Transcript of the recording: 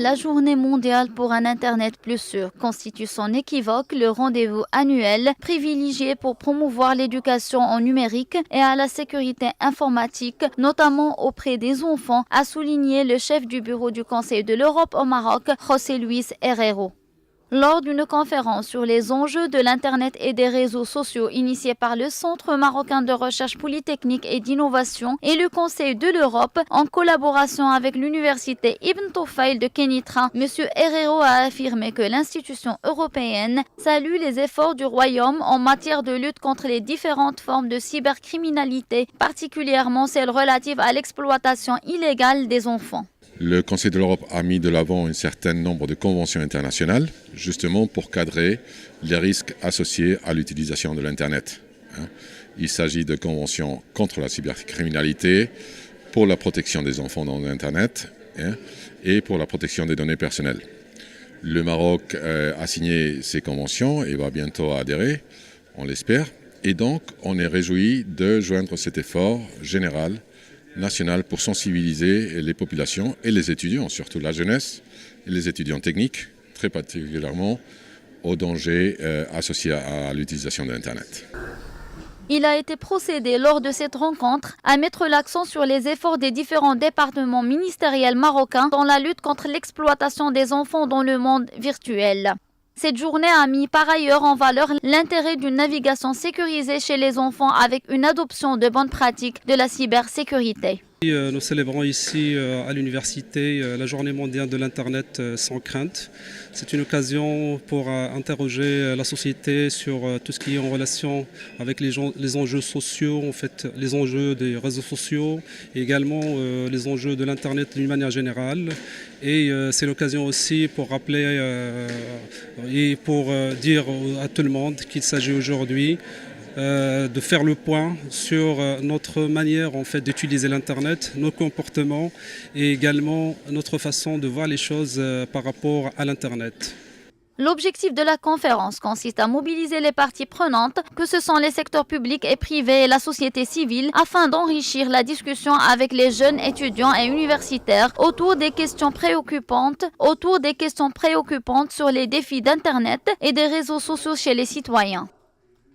La Journée mondiale pour un Internet plus sûr constitue son équivoque le rendez-vous annuel privilégié pour promouvoir l'éducation en numérique et à la sécurité informatique, notamment auprès des enfants, a souligné le chef du bureau du Conseil de l'Europe au Maroc, José Luis Herrero. Lors d'une conférence sur les enjeux de l'Internet et des réseaux sociaux initiée par le Centre marocain de recherche polytechnique et d'innovation et le Conseil de l'Europe, en collaboration avec l'Université Ibn Tufayl de Kenitra, M. Herrero a affirmé que l'institution européenne salue les efforts du Royaume en matière de lutte contre les différentes formes de cybercriminalité, particulièrement celles relatives à l'exploitation illégale des enfants. Le Conseil de l'Europe a mis de l'avant un certain nombre de conventions internationales, justement pour cadrer les risques associés à l'utilisation de l'Internet. Il s'agit de conventions contre la cybercriminalité, pour la protection des enfants dans l'Internet et pour la protection des données personnelles. Le Maroc a signé ces conventions et va bientôt adhérer, on l'espère. Et donc, on est réjouis de joindre cet effort général national pour sensibiliser les populations et les étudiants, surtout la jeunesse et les étudiants techniques, très particulièrement aux dangers associés à l'utilisation de l'Internet. Il a été procédé lors de cette rencontre à mettre l'accent sur les efforts des différents départements ministériels marocains dans la lutte contre l'exploitation des enfants dans le monde virtuel. Cette journée a mis par ailleurs en valeur l'intérêt d'une navigation sécurisée chez les enfants avec une adoption de bonnes pratiques de la cybersécurité. Nous célébrons ici à l'université la journée mondiale de l'Internet sans crainte. C'est une occasion pour interroger la société sur tout ce qui est en relation avec les enjeux sociaux, en fait, les enjeux des réseaux sociaux et également les enjeux de l'Internet d'une manière générale. Et c'est l'occasion aussi pour rappeler et pour dire à tout le monde qu'il s'agit aujourd'hui de faire le point sur notre manière en fait, d'utiliser l'Internet, nos comportements et également notre façon de voir les choses par rapport à l'Internet. L'objectif de la conférence consiste à mobiliser les parties prenantes, que ce sont les secteurs publics et privés et la société civile, afin d'enrichir la discussion avec les jeunes étudiants et universitaires autour des questions préoccupantes sur les défis d'Internet et des réseaux sociaux chez les citoyens.